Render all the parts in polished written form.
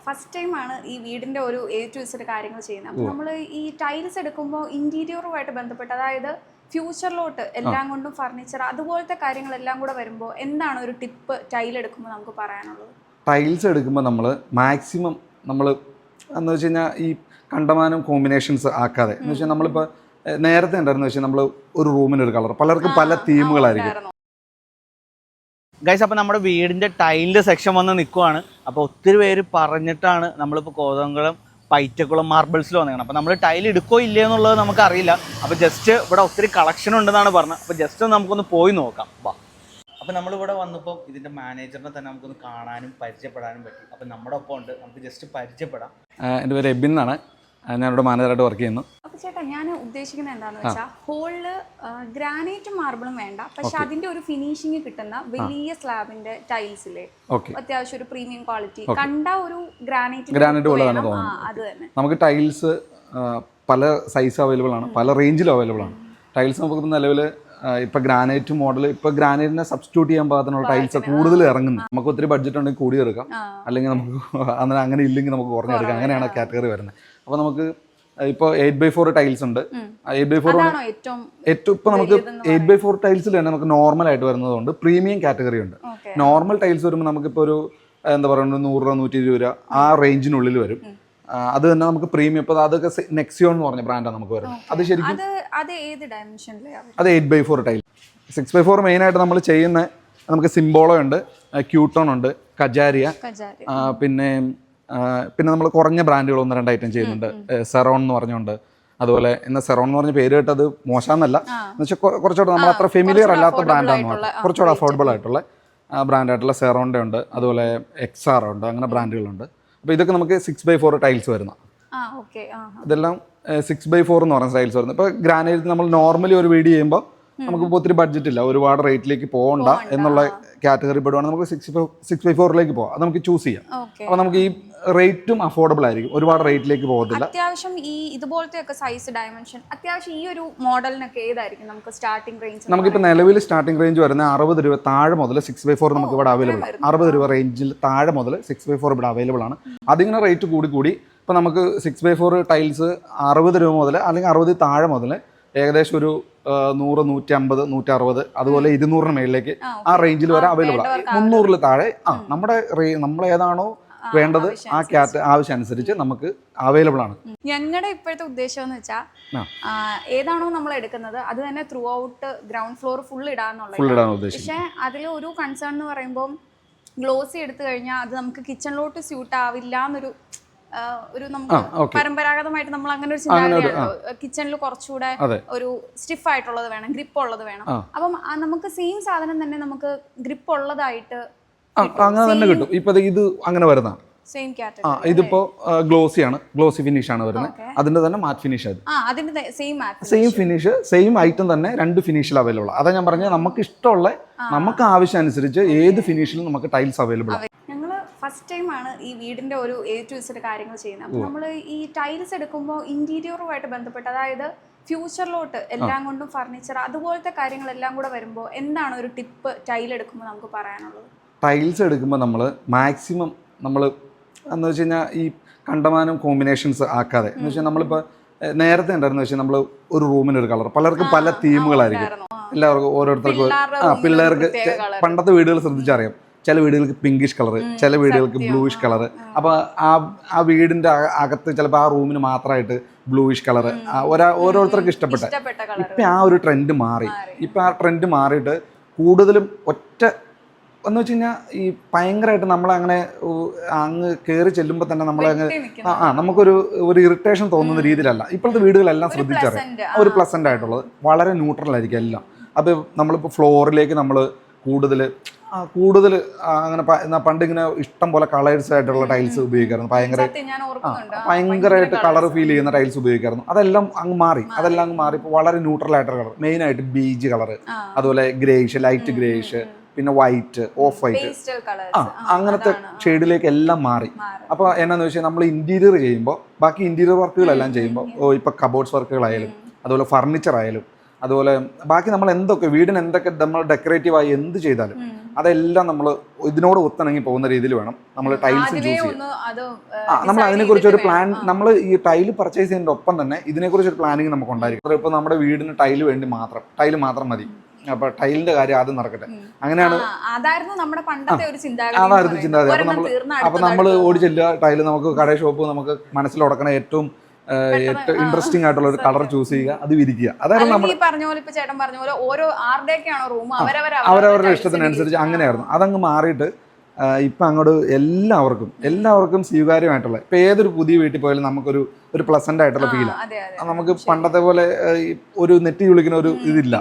First ടൈമാണ് ഈ വീടിൻ്റെ ഒരു A to Z കാര്യങ്ങൾ ചെയ്യുന്നത്. അപ്പോൾ നമ്മൾ ഈ ടൈൽസ് എടുക്കുമ്പോൾ ഇൻറ്റീരിയറുമായിട്ട് ബന്ധപ്പെട്ട്, അതായത് ഫ്യൂച്ചറിലോട്ട് എല്ലാം കൊണ്ടും ഫർണിച്ചർ അതുപോലത്തെ കാര്യങ്ങളെല്ലാം കൂടെ വരുമ്പോൾ എന്താണ് ഒരു ടിപ്പ് ടൈൽ എടുക്കുമ്പോൾ നമുക്ക് പറയാനുള്ളത്? ടൈൽസ് എടുക്കുമ്പോൾ നമ്മൾ മാക്സിമം നമ്മൾ എന്ന് വെച്ച് കഴിഞ്ഞാൽ ഈ കണ്ടമാനം കോമ്പിനേഷൻസ് ആക്കാതെ എന്ന് വെച്ചാൽ നമ്മളിപ്പോൾ നേരത്തെ ഉണ്ടായിരുന്നു വെച്ചാൽ നമ്മൾ ഒരു റൂമിനൊരു കളർ, പലർക്കും പല തീമുകളായിരിക്കും. ഗൈസ്, അപ്പോൾ നമ്മുടെ വീടിൻ്റെ ടൈലിൻ്റെ സെക്ഷൻ വന്ന് നിൽക്കുവാണ്. അപ്പോൾ ഒത്തിരി പേര് പറഞ്ഞിട്ടാണ് നമ്മളിപ്പോൾ കോതമംഗലം പൈറ്റക്കുളം മാർബിൾസിൽ വന്നേക്കണം. അപ്പോൾ നമ്മൾ ടൈൽ എടുക്കോ ഇല്ലേ എന്നുള്ളത് നമുക്കറിയില്ല. അപ്പോൾ ജസ്റ്റ് ഇവിടെ ഒത്തിരി കളക്ഷൻ ഉണ്ടെന്നാണ് പറഞ്ഞത്. അപ്പോൾ ജസ്റ്റ് ഒന്ന് നമുക്കൊന്ന് പോയി നോക്കാം. വാ. അപ്പോൾ നമ്മളിവിടെ വന്നപ്പോൾ ഇതിൻ്റെ മാനേജറിനെ തന്നെ നമുക്കൊന്ന് കാണാനും പരിചയപ്പെടാനും പറ്റി. അപ്പോൾ നമ്മുടെ ഒപ്പം ഉണ്ട്, നമുക്ക് ജസ്റ്റ് പരിചയപ്പെടാം. എൻ്റെ പേര് എബിൻ എന്നാണ്, ഞാനിവിടെ മാനേജറായിട്ട് വർക്ക് ചെയ്യുന്നു. അപ്പോൾ ചേട്ടാ, ഞാൻ ഉദ്ദേശിക്കുന്നത് എന്താണെന്ന് വെച്ചാൽ ഹോളില് ഗ്രാനൈറ്റും മാർബിളും വേണ്ട, പക്ഷെ അതിന്റെ ഒരു ഫിനിഷിങ് കിട്ടുന്ന വലിയ സ്ലാബിന്റെ ടൈൽസിലെ അത്യാവശ്യം ഒരു പ്രീമിയം ക്വാളിറ്റി കണ്ട ഒരു ഗ്രാനൈറ്റ് പോലെ തന്നെ തോന്നുന്നു. അത് തന്നെ നമുക്ക് ടൈൽസ് പല സൈസ് അവൈലബിൾ ആണ്, പല റേഞ്ചിലും അവൈലബിൾ ആണ്. ടൈൽസ് നമുക്ക് നിലവിൽ ഇപ്പം ഗ്രാനൈറ്റ് മോഡൽ, ഇപ്പം ഗ്രാനൈറ്റിനെ സബ്സ്റ്റിറ്റ്യൂട്ട് ചെയ്യാൻ പാകത്തിനുള്ള ടൈൽസ് കൂടുതൽ ഇറങ്ങുന്നു. നമുക്ക് ഒത്തിരി ബഡ്ജറ്റ് ഉണ്ടെങ്കിൽ കൂടി എടുക്കാം, അല്ലെങ്കിൽ നമുക്ക് അങ്ങനെ ഇല്ലെങ്കിൽ നമുക്ക് കുറഞ്ഞെടുക്കാം. അങ്ങനെയാണ് കാറ്റഗറി വരുന്നത്. അപ്പോൾ നമുക്ക് ഇപ്പോൾ 8x4 ടൈൽസ് ഉണ്ട്. 8x4 ഏറ്റവും ഇപ്പം നമുക്ക് 8x4 ടൈൽസിൽ തന്നെ നമുക്ക് നോർമൽ ആയിട്ട് വരുന്നതുകൊണ്ട് പ്രീമിയം കാറ്റഗറി ഉണ്ട്. നോർമൽ ടൈൽസ് വരുമ്പോൾ നമുക്കിപ്പോൾ ഒരു എന്താ പറയുക 100 രൂപ 120 രൂപ ആ റേഞ്ചിനുള്ളിൽ വരും. അത് തന്നെ നമുക്ക് പ്രീമിയം ഇപ്പോൾ അതൊക്കെ നെക്സിയോൺ എന്ന് പറഞ്ഞ ബ്രാൻഡാണ് നമുക്ക് വരുന്നത്. അത് ശരിക്കും അത് 8x4 ടൈൽ. 6x4 മെയിനായിട്ട് നമ്മൾ ചെയ്യുന്ന നമുക്ക് സിംബോളോ ഉണ്ട്, ക്യൂട്ടോൺ ഉണ്ട്, കജാരിയ, പിന്നെ നമ്മൾ കുറഞ്ഞ ബ്രാൻഡുകൾ 1-2 ഐറ്റം ചെയ്യുന്നുണ്ട്. സെറോൺ എന്ന് പറഞ്ഞുകൊണ്ട്, അതുപോലെ ഇന്ന് സെറോൺ എന്ന് പറഞ്ഞ പേര് കേട്ടത് മോശമെന്നല്ല, എന്ന് വെച്ചാൽ കുറച്ചുകൂടെ നമ്മൾ അത്ര ഫെമിലിയർ അല്ലാത്ത ബ്രാൻഡാണ്, കുറച്ചുകൂടെ അഫോർഡബിൾ ആയിട്ടുള്ള ബ്രാൻഡായിട്ടുള്ള സെറോണിൻ്റെ ഉണ്ട്, അതുപോലെ XR ഉണ്ട്, അങ്ങനെ ബ്രാൻഡുകളുണ്ട്. അപ്പോൾ ഇതൊക്കെ നമുക്ക് 6x4 ടൈൽസ് വരുന്ന, ഇതെല്ലാം 6x4 എന്ന് പറയുന്ന ടൈൽസ് വരുന്നത്. ഇപ്പോൾ ഗ്രാനൈറ്റ് നമ്മൾ നോർമലി ഒരു വീഡിയോ ചെയ്യുമ്പോൾ നമുക്കിപ്പോൾ ഒത്തിരി ബഡ്ജറ്റ് ഇല്ല, ഒരുപാട് റേറ്റിലേക്ക് പോകണ്ട എന്നുള്ള കാറ്റഗറി പെടുവാണെങ്കിൽ നമുക്ക് 6x4ലേക്ക് പോകാം. അത് നമുക്ക് ചൂസ് ചെയ്യാം. അപ്പോൾ നമുക്ക് ഈ റേറ്റും അഫോർഡബിൾ ആയിരിക്കും, ഒരുപാട് റേറ്റിലേക്ക് പോകത്തില്ല. അത്യാവശ്യം ഈ ഇതുപോലത്തെ ഒക്കെ സൈസ് ഡയമെൻഷൻ അത്യാവശ്യം ഈ ഒരു മോഡലിനൊക്കെ ഏതായിരിക്കും നമുക്ക് സ്റ്റാർട്ടിംഗ് റേഞ്ച്? നമുക്കിപ്പോൾ നിലവിൽ സ്റ്റാർട്ടിംഗ് റേഞ്ച് വരുന്നത് 60 രൂപ താഴെ മുതൽ 6x4 നമുക്ക് ഇവിടെ അവൈലബിൾ ആണ്. 60 രൂപ റേഞ്ചിൽ താഴെ മുതൽ 6x4 ഇവിടെ അവൈലബിൾ ആണ്. അതിങ്ങനെ റേറ്റ് കൂടി ഇപ്പോൾ നമുക്ക് 6x4 ടൈൽസ് 60 രൂപ മുതൽ അല്ലെങ്കിൽ 60 താഴെ മുതൽ ഏകദേശം ഒരു 100, 150, 160, അതുപോലെ 200 മേളിലേക്ക് ആ റേഞ്ചിൽ വരെ അവൈലബിൾ ആണ്. 300 താഴെ നമ്മൾ ഏതാണോ വേണ്ടത് ആ ആവശ്യം അനുസരിച്ച് നമുക്ക് അവൈലബിൾ ആണ്. ഞങ്ങളുടെ ഇപ്പോഴത്തെ ഉദ്ദേശം എന്ന് വെച്ചാൽ ഏതാണോ നമ്മൾ എടുക്കുന്നത് അത് തന്നെ throughout ground floor full ഇടാന്നുള്ളത്. പക്ഷെ അതിൽ ഒരു കൺസേൺ എന്ന് പറയുമ്പോൾ ഗ്ലോസി എടുത്തു കഴിഞ്ഞാൽ അത് നമുക്ക് കിച്ചണിലോട്ട് സ്യൂട്ട് ആവില്ല എന്നൊരു നമുക്ക് പരമ്പരാഗതമായിട്ട് നമ്മൾ അങ്ങനെ ഒരു ചിന്താഗതിയാണ്. കിച്ചണിൽ കുറച്ചുകൂടെ ഒരു സ്റ്റിഫ് ആയിട്ടുള്ളത് വേണം, ഗ്രിപ്പ് ഉള്ളത് വേണം. അപ്പം നമുക്ക് സെയിം സാധനം തന്നെ നമുക്ക് ഗ്രിപ്പ് ഉള്ളതായിട്ട് അങ്ങനെ തന്നെ കിട്ടും. ഇപ്പൊ ഇത് അങ്ങനെ വരുന്നതാണ്. ഇതിപ്പോ ഗ്ലോസിയാണ്, ഗ്ലോസി ഫിനിഷ് ആണ് വരുന്നത്. അതിന്റെ തന്നെ matt finish, same finish, same item തന്നെ 2 ഫിനിഷിൽ അവൈലബിൾ. അതാ ഞാൻ പറഞ്ഞത്, നമുക്ക് ഇഷ്ടമുള്ള നമുക്ക് ആവശ്യം അനുസരിച്ച് ഏത് ഫിനിഷിലും നമുക്ക് ടൈൽസ് അവൈലബിൾ ആണ്. ഫസ്റ്റ് ടൈമാണ് ഈ വീടിന്റെ ഒരു A to Z കാര്യങ്ങൾ ചെയ്യുന്നത്. അപ്പോൾ നമ്മൾ ഈ ടൈൽസ് എടുക്കുമ്പോൾ ഇന്റീരിയറുമായിട്ട് ബന്ധപ്പെട്ട്, അതായത് ഫ്യൂച്ചറിലോട്ട് എല്ലാം കൊണ്ടും ഫർണിച്ചർ അതുപോലത്തെ കാര്യങ്ങളെല്ലാം കൂടെ വരുമ്പോൾ എന്താണ് ഒരു ടിപ്പ് ടൈൽ എടുക്കുമ്പോൾ നമുക്ക് പറയാനുള്ളത്? ടൈൽസ് എടുക്കുമ്പോൾ നമ്മൾ മാക്സിമം നമ്മൾ എന്ന് വെച്ച് കഴിഞ്ഞാൽ ഈ കണ്ടമാനം കോമ്പിനേഷൻസ് ആക്കാതെ, എന്ന് വെച്ചാൽ നമ്മളിപ്പോൾ നേരത്തെ ഉണ്ടായിരുന്നു വെച്ചാൽ നമ്മൾ ഒരു റൂമിനൊരു കളർ, പലർക്കും പല തീമുകളായിരിക്കും. എല്ലാവർക്കും ഓരോരുത്തർക്കും പിള്ളേർക്ക് പണ്ടത്തെ വീടുകൾ ശ്രദ്ധിച്ചറിയാം, ചില വീടുകൾക്ക് പിങ്കിഷ് കളർ, ചില വീടുകൾക്ക് ബ്ലൂയിഷ് കളർ. അപ്പോൾ ആ വീടിൻ്റെ അകത്ത് ചിലപ്പോൾ ആ റൂമിന് മാത്രമായിട്ട് ബ്ലൂയിഷ് കളർ ഓരോരുത്തർക്കും ഇഷ്ടപ്പെട്ട. ഇപ്പം ആ ഒരു ട്രെൻഡ് മാറി. ഇപ്പം ആ ട്രെൻഡ് മാറിയിട്ട് കൂടുതലും ഒറ്റ എന്ന് വെച്ച് കഴിഞ്ഞാൽ ഈ ഭയങ്കരമായിട്ട് നമ്മളങ്ങനെ അങ്ങ് കയറി ചെല്ലുമ്പോൾ തന്നെ നമ്മളങ്ങ് നമുക്കൊരു ഇറിറ്റേഷൻ തോന്നുന്ന രീതിയിലല്ല ഇപ്പോഴത്തെ വീടുകളെല്ലാം ശ്രദ്ധിച്ചറിയാം. ഒരു പ്ലസൻ്റ് ആയിട്ടുള്ളത്, വളരെ ന്യൂട്രൽ ആയിരിക്കും എല്ലാം. അപ്പോൾ നമ്മളിപ്പോൾ ഫ്ലോറിലേക്ക് നമ്മൾ കൂടുതൽ അങ്ങനെ പണ്ടിങ്ങനെ ഇഷ്ടം പോലെ കളേഴ്സ് ആയിട്ടുള്ള ടൈൽസ് ഉപയോഗിക്കായിരുന്നു, ഭയങ്കരമായിട്ട് കളർ ഫീൽ ചെയ്യുന്ന ടൈൽസ് ഉപയോഗിക്കായിരുന്നു. അതെല്ലാം അങ്ങ് മാറി. ഇപ്പോൾ വളരെ ന്യൂട്രൽ ആയിട്ടുള്ള കളർ, മെയിനായിട്ട് ബീജ് കളർ, അതുപോലെ ഗ്രേഷ്, ലൈറ്റ് ഗ്രേഷ്, പിന്നെ വൈറ്റ്, ഓഫ് വൈറ്റ്, അങ്ങനത്തെ ഷെയ്ഡിലേക്ക് എല്ലാം മാറി. അപ്പോൾ എന്നാന്ന് വെച്ചാൽ നമ്മൾ ഇന്റീരിയർ ചെയ്യുമ്പോൾ ബാക്കി ഇന്റീരിയർ വർക്കുകളെല്ലാം ചെയ്യുമ്പോൾ ഇപ്പോൾ കബോർഡ്സ് വർക്കുകളായാലും അതുപോലെ ഫർണിച്ചർ ആയാലും അതുപോലെ ബാക്കി നമ്മൾ എന്തൊക്കെ വീടിന് എന്തൊക്കെ നമ്മൾ ഡെക്കറേറ്റീവായി എന്ത് ചെയ്താലും അതെല്ലാം നമ്മൾ ഇതിനോട് ഒത്തിണങ്ങി പോകുന്ന രീതിയിൽ വേണം നമ്മൾ ടൈൽസ് ചൂസ് ചെയ്യാൻ. നമ്മൾ അതിനെക്കുറിച്ച് ഒരു പ്ലാൻ, നമ്മൾ ഈ ടൈല് പർച്ചേസ് ചെയ്യുന്നതിൻ്റെ ഒപ്പം തന്നെ ഇതിനെക്കുറിച്ച് ഒരു പ്ലാനിങ് നമുക്ക് ഉണ്ടായിരിക്കും. ഇപ്പോൾ നമ്മുടെ വീടിന് ടൈല് വേണ്ടി ടൈല് മാത്രം മതി, അപ്പൊ ടൈലിന്റെ കാര്യം ആദ്യം നടക്കട്ടെ, അങ്ങനെയാണ്. അതായിരുന്നു നമ്മുടെ പണ്ടത്തെ ഒരു ചിന്താഗതി. അപ്പൊ നമ്മൾ ഓടി ചെല്ലുക, ടൈല് നമുക്ക് കട ഷോപ്പ് നമുക്ക് മനസ്സിലുടക്കണ ഏറ്റവും ഇൻട്രസ്റ്റിംഗ് ആയിട്ടുള്ള ഒരു കളർ ചൂസ് ചെയ്യുക, അത് വിരിക്കുക. അതായത് നമ്മൾ പറഞ്ഞ പോലെ ഇപ്പൊ ചേട്ടൻ പറഞ്ഞ പോലെ ഓരോ ആരുടെയൊക്കെയാണോ റൂം അവരവരുടെ ഇഷ്ടത്തിനനുസരിച്ച് അങ്ങനെയായിരുന്നു. അതങ്ങ് മാറിയിട്ട് ഇപ്പം അങ്ങോട്ട് എല്ലാവർക്കും സ്വീകാര്യമായിട്ടുള്ള, ഇപ്പം ഏതൊരു പുതിയ വീട്ടിൽ പോയാലും നമുക്കൊരു പ്ലസന്റ് ആയിട്ടുള്ള ഫീലാണ്. നമുക്ക് പണ്ടത്തെ പോലെ ഒരു നെറ്റി വിളിക്കുന്ന ഒരു ഇതില്ല.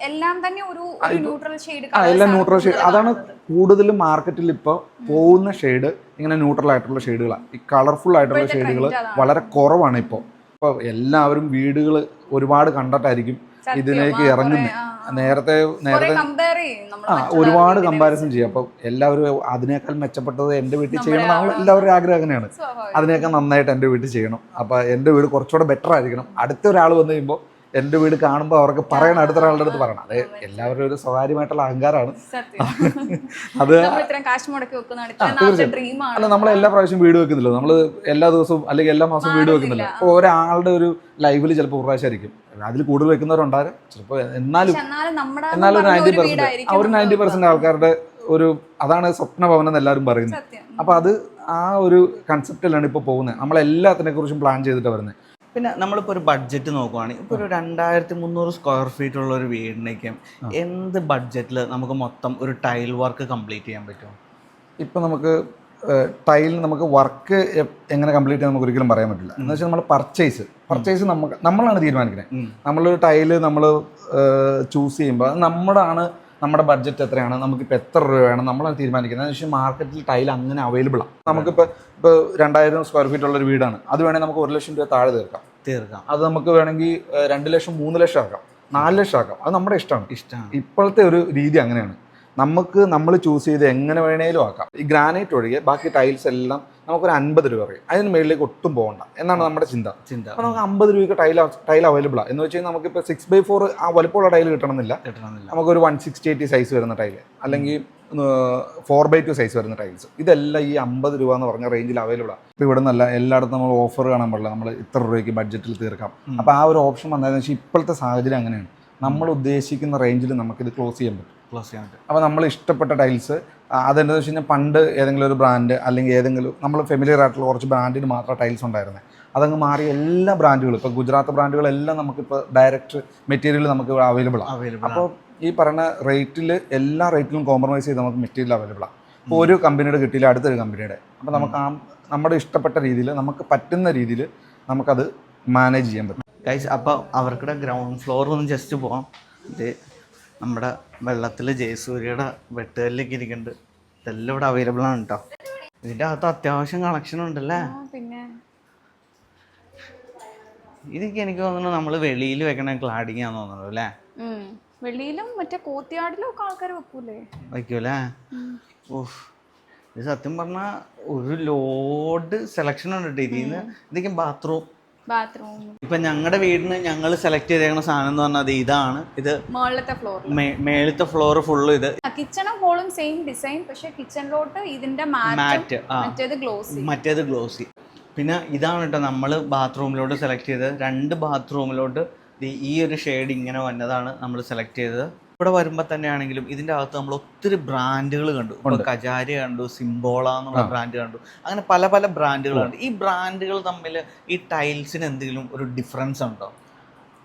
എല്ലാം ന്യൂട്രൽ ഷെയ്ഡ്. അതാണ് കൂടുതലും മാർക്കറ്റിൽ ഇപ്പോൾ പോകുന്ന ഷെയ്ഡ്. ഇങ്ങനെ ന്യൂട്രൽ ആയിട്ടുള്ള ഷെയ്ഡുകളാണ്. ഈ കളർഫുൾ ആയിട്ടുള്ള ഷെയ്ഡുകൾ വളരെ കുറവാണ് ഇപ്പോൾ. എല്ലാവരും വീടുകൾ ഒരുപാട് കണ്ടിട്ടായിരിക്കും ഇതിലേക്ക് ഇറങ്ങുന്നത്. നേരത്തെ ഒരുപാട് കമ്പാരിസൺ ചെയ്യും. അപ്പോൾ എല്ലാവരും അതിനേക്കാൾ മെച്ചപ്പെട്ടത് എൻ്റെ വീട്ടിൽ ചെയ്യണം എന്നാണ് എല്ലാവരുടെയും ആഗ്രഹം. അങ്ങനെയാണ്, അതിനേക്കാൾ നന്നായിട്ട് എൻ്റെ വീട്ടിൽ ചെയ്യണം, അപ്പോൾ എൻ്റെ വീട് കുറച്ചുകൂടെ ബെറ്റർ ആയിരിക്കണം. അടുത്ത ഒരാൾ വന്നു കഴിയുമ്പോൾ എൻ്റെ വീട് കാണുമ്പോൾ അവർക്ക് പറയണം, അടുത്തൊരാളുടെ അടുത്ത് പറയണം. അത് എല്ലാവരും ഒരു സ്വകാര്യമായിട്ടുള്ള അഹങ്കാരമാണ്. അത് അല്ല, നമ്മൾ എല്ലാ പ്രാവശ്യം വീട് വെക്കുന്നില്ല, നമ്മൾ എല്ലാ ദിവസവും അല്ലെങ്കിൽ എല്ലാ മാസവും വീട് വെക്കുന്നില്ല. അപ്പോൾ ഒരാളുടെ ഒരു ലൈവിൽ ചിലപ്പോൾ പ്രാവശ്യമായിരിക്കും, അതിൽ കൂടുതൽ വെക്കുന്നവരുണ്ടാകും ചിലപ്പോൾ. എന്നാലും ഒരു 90% ആൾക്കാരുടെ ഒരു അതാണ് സ്വപ്ന ഭവനം എന്ന് എല്ലാവരും പറയുന്നത്. അപ്പോൾ അത് ആ ഒരു കൺസെപ്റ്റിലാണ് ഇപ്പോൾ പോകുന്നത്. നമ്മളെല്ലാത്തിനെ കുറിച്ചും പ്ലാൻ ചെയ്തിട്ട് വരുന്നത്. പിന്നെ നമ്മളിപ്പോൾ ഒരു ബഡ്ജറ്റ് നോക്കുവാണെങ്കിൽ ഇപ്പോൾ ഒരു 2300 സ്ക്വയർ ഫീറ്റ് ഉള്ള ഒരു വീടിനേക്കും എന്ത് ബഡ്ജറ്റിൽ നമുക്ക് മൊത്തം ഒരു ടൈൽ വർക്ക് കംപ്ലീറ്റ് ചെയ്യാൻ പറ്റും? ഇപ്പം നമുക്ക് ടൈൽ നമുക്ക് വർക്ക് എങ്ങനെ കംപ്ലീറ്റ് ചെയ്യാൻ നമുക്ക് ഒരിക്കലും പറയാൻ പറ്റില്ല. എന്ന് വെച്ചാൽ നമ്മൾ പർച്ചേസ് നമ്മളാണ് തീരുമാനിക്കുന്നത്. നമ്മളൊരു ടൈല് നമ്മൾ ചൂസ് ചെയ്യുമ്പോൾ നമ്മുടെ ബഡ്ജറ്റ് എത്രയാണ്, നമുക്കിപ്പോൾ എത്ര രൂപ വേണം, നമ്മളാണ് തീരുമാനിക്കുന്നത്. എന്ന് വെച്ചാൽ മാർക്കറ്റിൽ ടൈൽ അങ്ങനെ അവൈലബിൾ ആണ്. നമുക്കിപ്പോൾ 2000 സ്ക്വയർ ഫീറ്റ് ഉള്ളൊരു വീടാണ്, അത് വേണമെങ്കിൽ നമുക്ക് 1 ലക്ഷം രൂപ താഴെ തീർക്കാം. അത് നമുക്ക് വേണമെങ്കിൽ 2 ലക്ഷം 3 ലക്ഷം ആക്കാം, 4 ലക്ഷം ആക്കാം. അത് നമ്മുടെ ഇഷ്ടമാണ്. ഇപ്പോഴത്തെ ഒരു രീതി അങ്ങനെയാണ്. നമ്മൾ ചൂസ് ചെയ്ത് എങ്ങനെ വേണേലും ആക്കാം. ഈ ഗ്രാനൈറ്റ് ഒഴികെ ബാക്കി ടൈൽസ് എല്ലാം നമുക്കൊരു 50 രൂപ പറയും. അതിന് മേളിലേക്ക് ഒട്ടും പോകണ്ട എന്നാണ് നമ്മുടെ ചിന്ത. അപ്പോൾ നമുക്ക് 50 രൂപയ്ക്ക് ടൈൽ അവൈലബിൾ ആണ്. എന്ന് വെച്ച് കഴിഞ്ഞാൽ നമുക്കിപ്പോൾ 6x4 ആ വലുപ്പമുള്ള ടൈൽ കിട്ടണമെന്നില്ല. നമുക്കൊരു 160-80 സൈസ് വരുന്ന ടൈല്, അല്ലെങ്കിൽ 4x2 സൈസ് വരുന്ന ടൈൽസ്, ഇതെല്ലാം ഈ 50 രൂപ എന്ന് പറഞ്ഞ റേഞ്ചിൽ അവൈലബിൾ ആണ്. ഇപ്പോൾ ഇവിടെ നിന്നല്ല, എല്ലായിടത്തും നമ്മൾ ഓഫർ കാണാൻ പാടില്ല, നമ്മൾ ഇത്ര രൂപയ്ക്ക് ബഡ്ജറ്റിൽ തീർക്കാം. അപ്പോൾ ആ ഒരു ഓപ്ഷൻ വന്നതെന്ന് വെച്ചാൽ ഇപ്പോഴത്തെ സാഹചര്യം അങ്ങനെയാണ്. നമ്മൾ ഉദ്ദേശിക്കുന്ന റേഞ്ചിൽ നമുക്കിത് ക്ലോസ് ചെയ്യാൻ പറ്റും. അപ്പോൾ നമ്മൾ ഇഷ്ടപ്പെട്ട ടൈൽസ് അതെന്താണെന്ന് വെച്ച് കഴിഞ്ഞാൽ പണ്ട് ഏതെങ്കിലും ഒരു ബ്രാൻഡ് അല്ലെങ്കിൽ ഏതെങ്കിലും നമ്മൾ ഫെമിലിയർ ആയിട്ടുള്ള കുറച്ച് ബ്രാൻഡിന് മാത്രം ടൈൽസ് ഉണ്ടായിരുന്നത്, അതങ്ങ് മാറി എല്ലാ ബ്രാൻഡുകളും ഇപ്പോൾ ഗുജറാത്ത് ബ്രാൻഡുകളെല്ലാം നമുക്കിപ്പോൾ ഡയറക്റ്റ് മെറ്റീരിയൽ നമുക്ക് അവൈലബിൾ ആണ്. അപ്പോൾ ഈ പറയുന്ന റേറ്റിൽ എല്ലാ റേറ്റിലും കോംപ്രമൈസ് ചെയ്ത് നമുക്ക് മെറ്റീരിയൽ അവൈലബിൾ ആണ്. ഇപ്പോൾ ഒരു കമ്പനിയുടെ കിട്ടിയില്ല അടുത്തൊരു കമ്പനിയുടെ. അപ്പോൾ നമുക്ക് നമ്മുടെ ഇഷ്ടപ്പെട്ട രീതിയിൽ നമുക്ക് പറ്റുന്ന രീതിയിൽ നമുക്കത് മാനേജ് ചെയ്യാൻ പറ്റും. ഗൈസ്, അപ്പോൾ അവർക്കിടെ ഗ്രൗണ്ട് ഫ്ലോർ ഒന്ന് ജസ്റ്റ് പോകാം. ഇത് നമ്മുടെ വെള്ളത്തിൽ ജയസൂര്യയുടെ വെട്ടുകല്ലിലേക്ക് ഇരിക്കുന്നുണ്ട്. ഇതെല്ലാം ഇവിടെ അവൈലബിൾ ആണ് കേട്ടോ. ഇതിൻ്റെ അകത്ത് അത്യാവശ്യം കളക്ഷൻ ഉണ്ടല്ലേ. പിന്നെ ഇതൊക്കെ എനിക്ക് തോന്നുന്നു നമ്മൾ വെളിയിൽ വെക്കണ ക്ലാഡിങ് ആണെന്ന് തോന്നുന്നു അല്ലേ. വെളിയിലും മറ്റേ കോത്തിയാടിലും ഒക്കെ ആൾക്കാർ വയ്ക്കൂല്ലേ. ഓഹ്, ഇത് സത്യം പറഞ്ഞാൽ ഒരു ലോഡ് സെലക്ഷൻ ഉണ്ട് ഇതിന്ന്. ഇതൊക്കെ ബാത്റൂം. ഇപ്പൊ ഞങ്ങളുടെ വീടിന് ഞങ്ങൾ സെലക്ട് ചെയ്തേക്കുന്ന സാധനം എന്ന് പറഞ്ഞാൽ ഇതാണ്. ഇത് മേളത്തെ ഫ്ലോർ ഫുള്ള്. ഇത് കിച്ചണും ഹോളും സെയിം ഡിസൈൻ, പക്ഷെ കിച്ചണിലോട്ട് ഇതിന്റെ മാറ്റ്, മറ്റേത് ഗ്ലോസി. പിന്നെ ഇതാണ് കേട്ടോ നമ്മൾ ബാത്റൂമിലോട്ട് സെലക്ട് ചെയ്തത്. 2 ബാത്റൂമിലോട്ട് ഈ ഒരു ഷെയ്ഡ് ഇങ്ങനെ വന്നതാണ് നമ്മൾ സെലക്ട് ചെയ്തത്. ഇവിടെ വരുമ്പോൾ തന്നെയാണെങ്കിലും ഇതിൻ്റെ അകത്ത് നമ്മൾ ഒത്തിരി ബ്രാൻഡുകൾ കണ്ടു. ഇപ്പോൾ കജാരി കണ്ടു, സിംബോള എന്നുള്ള ബ്രാൻഡ് കണ്ടു, അങ്ങനെ പല പല ബ്രാൻഡുകൾ കണ്ടു. ഈ ബ്രാൻഡുകൾ തമ്മിൽ ഈ ടൈൽസിന് എന്തെങ്കിലും ഒരു ഡിഫറൻസ് ഉണ്ടോ?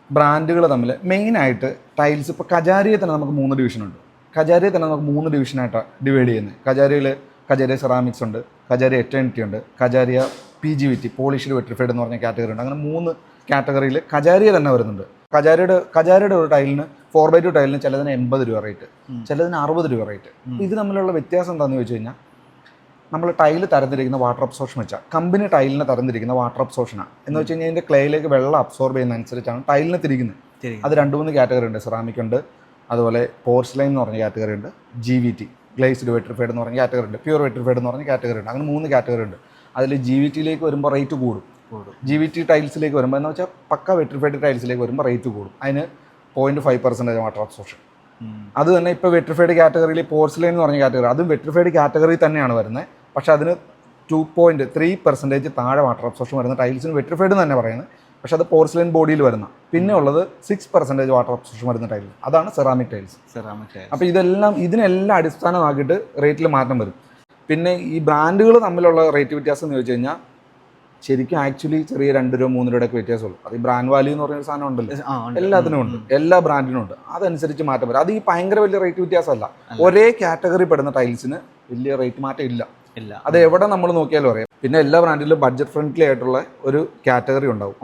ബ്രാൻഡുകൾ തമ്മിൽ മെയിനായിട്ട് ടൈൽസ് ഇപ്പോൾ കജാരിയെ തന്നെ നമുക്ക് 3 ഡിവിഷനുണ്ട്. കജാരിയെ തന്നെ നമുക്ക് 3 ഡിവിഷനായിട്ടാണ് ഡിവൈഡ് ചെയ്യുന്നത്. കജാരിയ സെറാമിക്സ് ഉണ്ട്, കജാരിയ എറ്റേണിറ്റി ഉണ്ട്, കജാരിയ PGVT പോളിഷ്ഡ് വെട്രിഫൈഡ് എന്ന് പറഞ്ഞ കാറ്റഗറി ഉണ്ട്. അങ്ങനെ 3 കാറ്റഗറിയിൽ കജാരിയ തന്നെ വരുന്നുണ്ട്. കജാരിയുടെ ഒരു ടൈലിന് 4x2 ടൈലിന് ചിലതിന് 80 രൂപ റേറ്റ്, ചിലതിന് 60 രൂപ റേറ്റ്. ഇത് തമ്മിലുള്ള വ്യത്യാസം എന്താണെന്ന് ചോദിച്ചു കഴിഞ്ഞാൽ നമ്മൾ ടൈല് തരംതിരിക്കുന്ന വാട്ടർ അബ്സോർഷൻ വെച്ചാൽ കമ്പനി ടൈലിനെ തരംതിരിക്കുന്ന വാട്ടർ അബ്സോർഷനാണ്. എന്ന് വെച്ച് കഴിഞ്ഞാൽ ഇതിൻ്റെ ക്ലേയിലേക്ക് വെള്ളം അബ്സോർബ് ചെയ്യുന്ന അനുസരിച്ചാണ് ടൈലിനെ തിരിക്കുന്നത്. അത് 2-3 കാറ്റഗറി ഉണ്ട്. സെറാമിക് ഉണ്ട്, അതുപോലെ പോർസ്ലൈൻ എന്ന് പറഞ്ഞ കാറ്റഗറി ഉണ്ട്, GVT ഗ്ലേസ്ഡ് വെട്രിഫൈഡ് എന്ന് പറഞ്ഞ കാറ്റഗറി ഉണ്ട്, പ്യൂർ വെട്രിഫൈഡ് എന്ന് പറഞ്ഞ കാറ്റഗറി ഉണ്ട്. അങ്ങനെ 3 കാറ്റഗറി ഉണ്ട്. അതിൽ GVTയിലേക്ക് വരുമ്പോൾ റേറ്റ് കൂടും. GVT ടൈൽസിലേക്ക് വരുമ്പോൾ എന്ന് വെച്ചാൽ പക്ക വെട്രിഫൈഡ് ടൈൽസിലേക്ക് വരുമ്പോൾ റേറ്റ് കൂടും. അതിന് 0.5% വാട്ടർ അബ്സോർപ്ഷൻ. അത് തന്നെ ഇപ്പോൾ വെട്രിഫൈഡ് കാറ്റഗറിയിൽ പോർസിലൈൻ എന്ന് പറഞ്ഞ കാറ്റഗറി, അതും വെട്രിഫൈഡ് കാറ്റഗറി തന്നെയാണ് വരുന്നത്. പക്ഷേ അതിന് 2.3% താഴെ വാട്ടർ അബ്സോർപ്ഷൻ വരുന്ന ടൈൽസിന് വെട്രിഫൈഡ് എന്ന് തന്നെ പറയുന്നത്. പക്ഷേ അത് പോർസിലൈൻ ബോഡിയിൽ വരുന്ന. പിന്നെ ഉള്ളത് 6% വാട്ടർ അബ്സോർപ്ഷൻ വരുന്ന ടൈൽസ്, അതാണ് സെറാമിക് ടൈൽസ്. അപ്പോൾ ഇതിനെല്ലാം അടിസ്ഥാനമാക്കിയിട്ട് റേറ്റിൽ മാറ്റം വരും. പിന്നെ ഈ ബ്രാൻഡുകൾ തമ്മിലുള്ള റേറ്റ് വ്യത്യാസം എന്ന് ചോദിച്ചു കഴിഞ്ഞാൽ ശരിക്കും ആക്ച്വലി ചെറിയ 2 രൂപ 3 രൂപയൊക്കെ വ്യത്യാസമുള്ളൂ. അത് ഈ ബ്രാൻഡ് വാല്യൂ എന്ന് പറയുന്ന സാധനം ഉണ്ടല്ലോ, എല്ലാത്തിനും ഉണ്ട്, എല്ലാ ബ്രാൻഡിനും ഉണ്ട്. അതനുസരിച്ച് മാറ്റം വരും. അത് ഈ ഭയങ്കര വലിയ റേറ്റ് വ്യത്യാസമല്ല. ഒരേ കാറ്റഗറി പെടുന്ന ടൈൽസിന് വലിയ റേറ്റ് മാറ്റം ഇല്ല. അത് എവിടെ നമ്മൾ നോക്കിയാലും അറിയാം. പിന്നെ എല്ലാ ബ്രാൻഡിലും ബഡ്ജറ്റ് ഫ്രണ്ട്ലി ആയിട്ടുള്ള ഒരു കാറ്റഗറി ഉണ്ടാവും.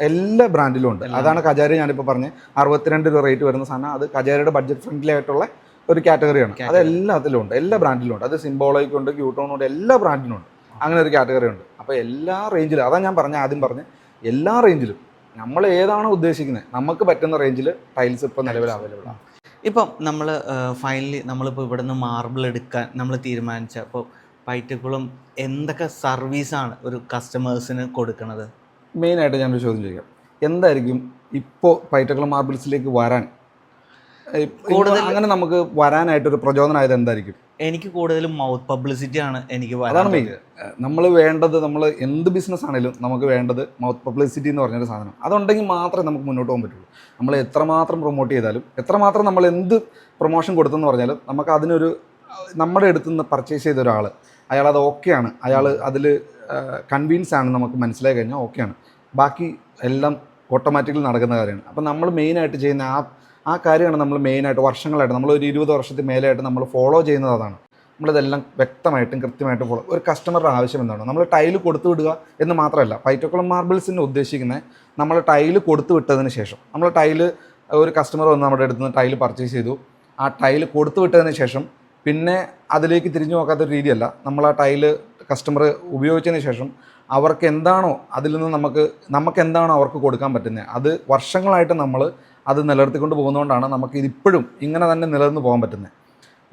എല്ലാ ബ്രാൻഡിലും ഉണ്ട്. അതാണ് കജാരി ഞാനിപ്പോൾ പറഞ്ഞത് 62 രൂപ റേറ്റ് വരുന്ന സാധനം. അത് കജാരിയുടെ ബഡ്ജറ്റ് ഫ്രണ്ട്ലി ആയിട്ടുള്ള ഒരു കാറ്റഗറിയാണ്. അത് എല്ലാത്തിലും ഉണ്ട്, എല്ലാ ബ്രാൻഡിലും ഉണ്ട്. അത് സിംബോളോയ്ക്കുണ്ട്, ക്യൂട്ടോണുണ്ട്, എല്ലാ ബ്രാൻഡിനും ഉണ്ട് അങ്ങനെ ഒരു കാറ്റഗറി ഉണ്ട്. അപ്പോൾ എല്ലാ റേഞ്ചിലും, അതാണ് ഞാൻ ആദ്യം പറഞ്ഞ എല്ലാ റേഞ്ചിലും നമ്മൾ ഏതാണോ ഉദ്ദേശിക്കുന്നത് നമുക്ക് പറ്റുന്ന റേഞ്ചിൽ ടൈൽസ് ഇപ്പോൾ നിലവിൽ അവൈലബിൾ ആണ്. ഇപ്പം നമ്മൾ ഫൈനലി നമ്മളിപ്പോൾ ഇവിടെ നിന്ന് മാർബിൾ എടുക്കാൻ നമ്മൾ തീരുമാനിച്ച അപ്പോൾ പൈറ്റക്കുളം എന്തൊക്കെ സർവീസാണ് ഒരു കസ്റ്റമേഴ്സിന് കൊടുക്കുന്നത്? മെയിനായിട്ട് ഞാനൊരു ചോദ്യം ചോദിക്കാം, എന്തായിരിക്കും ഇപ്പോൾ പൈറ്റക്കുളം മാർബിൾസിലേക്ക് വരാൻ കൂടുതൽ അങ്ങനെ നമുക്ക് വരാനായിട്ടൊരു പ്രചോദനമായത് എന്തായിരിക്കും? എനിക്ക് കൂടുതലും മൗത്ത് പബ്ലിസിറ്റി ആണ് എനിക്ക്. അതാണ് മെയിൻ. നമ്മൾ വേണ്ടത്, നമ്മൾ എന്ത് ബിസിനസ് ആണെങ്കിലും നമുക്ക് വേണ്ടത് മൗത്ത് പബ്ലിസിറ്റി എന്ന് പറഞ്ഞൊരു സാധനം. അതുണ്ടെങ്കിൽ മാത്രമേ നമുക്ക് മുന്നോട്ട് പോകാൻ പറ്റുള്ളൂ. നമ്മൾ എത്രമാത്രം പ്രൊമോട്ട് ചെയ്താലും, എത്രമാത്രം നമ്മൾ എന്ത് പ്രൊമോഷൻ കൊടുത്തെന്ന് പറഞ്ഞാലും, നമുക്ക് അതിനൊരു നമ്മുടെ അടുത്ത് നിന്ന് പർച്ചേസ് ചെയ്ത ഒരാൾ, അയാൾ അത് ഓക്കെയാണ്, അയാൾ അതിൽ കൺവീൻസ് ആണ്, നമുക്ക് മനസ്സിലായി കഴിഞ്ഞാൽ ഓക്കെയാണ്, ബാക്കി എല്ലാം ഓട്ടോമാറ്റിക്കലി നടക്കുന്ന കാര്യമാണ്. അപ്പം നമ്മൾ മെയിനായിട്ട് ചെയ്യുന്ന ആ കാര്യമാണ് നമ്മൾ മെയിനായിട്ട് വർഷങ്ങളായിട്ട്, നമ്മളൊരു 20 വർഷത്തിന് മേലെയായിട്ട് നമ്മൾ ഫോളോ ചെയ്യുന്നത് അതാണ്. നമ്മളിതെല്ലാം വ്യക്തമായിട്ടും കൃത്യമായിട്ടും ഫോളോ. ഒരു കസ്റ്റമറുടെ ആവശ്യം എന്താണ്, നമ്മൾ ടൈല് കൊടുത്തു വിടുക എന്ന് മാത്രമല്ല. പൈറ്റക്കുളം മാർബിൾസിന് ഉദ്ദേശിക്കുന്നത് നമ്മൾ ടൈല് കൊടുത്തു വിട്ടതിന് ശേഷം, നമ്മൾ ടൈല് ഒരു കസ്റ്റമർ വന്ന് നമ്മുടെ അടുത്ത് നിന്ന് ടൈല് പർച്ചേസ് ചെയ്തു, ആ ടൈല് കൊടുത്തു വിട്ടതിന് ശേഷം പിന്നെ അതിലേക്ക് തിരിഞ്ഞു നോക്കാത്തൊരു രീതിയല്ല. നമ്മൾ ആ ടൈല് കസ്റ്റമർ ഉപയോഗിച്ചതിന് ശേഷം അവർക്ക് എന്താണോ അതിൽ നിന്ന് നമുക്ക് എന്താണോ അവർക്ക് കൊടുക്കാൻ പറ്റുന്നത്, അത് വർഷങ്ങളായിട്ട് നമ്മൾ അത് നിലനിർത്തിക്കൊണ്ട് പോകുന്നതുകൊണ്ടാണ് നമുക്ക് ഇതിപ്പോഴും ഇങ്ങനെ തന്നെ നിലനിന്ന് പോകാൻ പറ്റുന്നത്.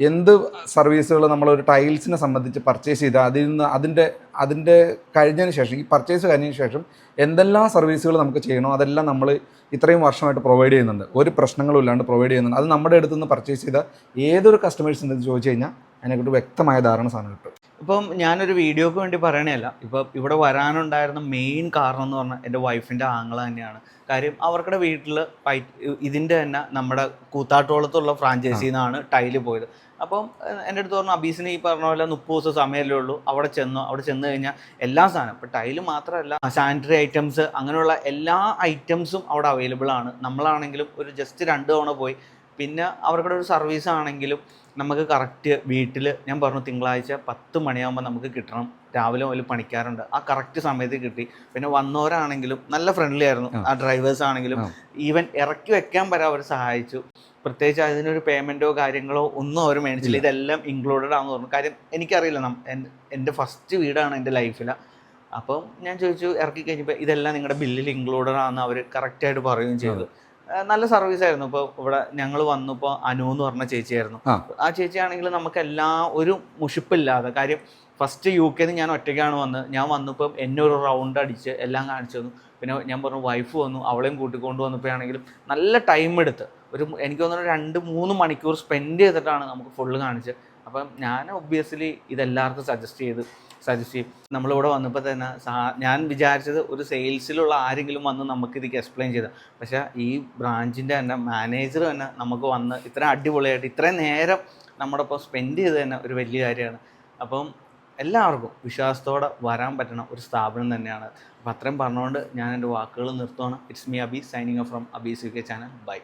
എന്ത് സർവീസുകൾ നമ്മളൊരു ടൈൽസിനെ സംബന്ധിച്ച് പർച്ചേസ് ചെയ്ത് അതിൽ നിന്ന് അതിൻ്റെ കഴിഞ്ഞതിന് ശേഷം, ഈ പർച്ചേസ് കഴിഞ്ഞതിന് ശേഷം എന്തെല്ലാം സർവീസുകൾ നമുക്ക് ചെയ്യണോ അതെല്ലാം നമ്മൾ ഇത്രയും വർഷമായിട്ട് പ്രൊവൈഡ് ചെയ്യുന്നുണ്ട്. ഒരു പ്രശ്നങ്ങളും ഇല്ലാണ്ട് പ്രൊവൈഡ് ചെയ്യുന്നുണ്ട്. അത് നമ്മുടെ അടുത്ത് നിന്ന് പർച്ചേസ് ചെയ്ത ഏതൊരു കസ്റ്റമേഴ്സിൻ്റെ ചോദിച്ചു കഴിഞ്ഞാൽ അതിനെക്കുറിച്ച് വ്യക്തമായ ധാരണ സാധനം കിട്ടും. ഇപ്പം ഞാനൊരു വീഡിയോക്ക് വേണ്ടി പറയണതല്ല, ഇപ്പം ഇവിടെ വരാനുണ്ടായിരുന്ന മെയിൻ കാരണം എന്ന് പറഞ്ഞാൽ എൻ്റെ വൈഫിൻ്റെ ആങ്ങള തന്നെയാണ്. കാര്യം അവർക്കുടെ വീട്ടിൽ ഇതിൻ്റെ തന്നെ നമ്മുടെ കൂത്താട്ടോളത്തുള്ള ഫ്രാഞ്ചൈസിയിൽ നിന്നാണ് ടൈല് പോയത്. അപ്പം എൻ്റെ അടുത്ത് പറഞ്ഞു, അബീസിന് ഈ പറഞ്ഞ പോലെ 30 ദിവസം സമയമല്ലേ ഉള്ളൂ, അവിടെ ചെന്ന് കഴിഞ്ഞാൽ എല്ലാ സാധനം, ഇപ്പോൾ ടൈല് മാത്രമല്ല സാനിറ്ററി ഐറ്റംസ്, അങ്ങനെയുള്ള എല്ലാ ഐറ്റംസും അവിടെ അവൈലബിൾ ആണ്. നമ്മളാണെങ്കിലും ഒരു ജസ്റ്റ് 2 തവണ പോയി. പിന്നെ അവർക്കുടെ ഒരു സർവീസ് ആണെങ്കിലും നമുക്ക് കറക്റ്റ് വീട്ടിൽ, ഞാൻ പറഞ്ഞു തിങ്കളാഴ്ച 10 മണിയാകുമ്പോൾ നമുക്ക് കിട്ടണം, രാവിലെ മുതൽ പണിക്കാറുണ്ട്, ആ കറക്റ്റ് സമയത്ത് കിട്ടി. പിന്നെ വന്നവരാണെങ്കിലും നല്ല ഫ്രണ്ട്ലി ആയിരുന്നു, ആ ഡ്രൈവേഴ്സ് ആണെങ്കിലും ഈവൻ ഇറക്കി വെക്കാൻ വരെ അവർ സഹായിച്ചു. പ്രത്യേകിച്ച് അതിനൊരു പേയ്മെൻറ്റോ കാര്യങ്ങളോ ഒന്നും അവർ മേടിച്ചില്ല, ഇതെല്ലാം ഇൻക്ലൂഡഡ് ആണെന്ന് പറഞ്ഞു. കാര്യം എനിക്കറിയില്ല, എൻ്റെ ഫസ്റ്റ് വീടാണ് എൻ്റെ ലൈഫിൽ. അപ്പം ഞാൻ ചോദിച്ചു, ഇറക്കി കഴിഞ്ഞപ്പോൾ ഇതെല്ലാം നിങ്ങളുടെ ബില്ലിൽ ഇൻക്ലൂഡഡ് ആണെന്ന് അവർ കറക്റ്റായിട്ട് പറയുകയും ചെയ്തു. നല്ല സർവീസ് ആയിരുന്നു. ഇപ്പോൾ ഇവിടെ ഞങ്ങൾ വന്നപ്പോൾ അനു എന്ന് പറഞ്ഞ ചേച്ചിയായിരുന്നു. ആ ചേച്ചിയാണെങ്കിൽ നമുക്ക് ഒരു മുഷിപ്പില്ലാതെ, കാര്യം ഫസ്റ്റ് UK ഞാൻ ഒറ്റയ്ക്കാണ് വന്നത്. ഞാൻ വന്നപ്പം എന്നെ ഒരു റൗണ്ട് അടിച്ച് എല്ലാം കാണിച്ചു തന്നു. പിന്നെ ഞാൻ പറഞ്ഞു വൈഫ് വന്നു, അവളെയും കൂട്ടിക്കൊണ്ട് വന്നപ്പോഴാണെങ്കിലും നല്ല ടൈം എടുത്ത് എനിക്ക് തോന്നുന്നു 2-3 മണിക്കൂർ സ്പെൻഡ് ചെയ്തിട്ടാണ് നമുക്ക് ഫുള്ള് കാണിച്ചത്. അപ്പം ഞാൻ ഒബ്വിയസ്ലി ഇതെല്ലാവർക്കും സജസ്റ്റ് ചെയ്യും. നമ്മളിവിടെ വന്നപ്പോൾ തന്നെ ഞാൻ വിചാരിച്ചത് ഒരു സെയിൽസിലുള്ള ആരെങ്കിലും വന്ന് നമുക്കിത് എക്സ്പ്ലെയിൻ ചെയ്ത, പക്ഷേ ഈ ബ്രാഞ്ചിൻ്റെ തന്നെ മാനേജർ തന്നെ നമുക്ക് വന്ന് ഇത്രയും അടിപൊളിയായിട്ട് ഇത്രയും നേരം നമ്മുടെ ഇപ്പോൾ സ്പെൻഡ് ചെയ്ത് തന്നെ ഒരു വലിയ കാര്യമാണ്. അപ്പം എല്ലാവർക്കും വിശ്വാസത്തോടെ വരാൻ പറ്റണ ഒരു സ്ഥാപനം തന്നെയാണ്. അപ്പം അത്രയും പറഞ്ഞുകൊണ്ട് ഞാൻ എൻ്റെ വാക്കുകൾ നിർത്തുകയാണ്. It's me Abi, signing off from Abi's UK channel. By.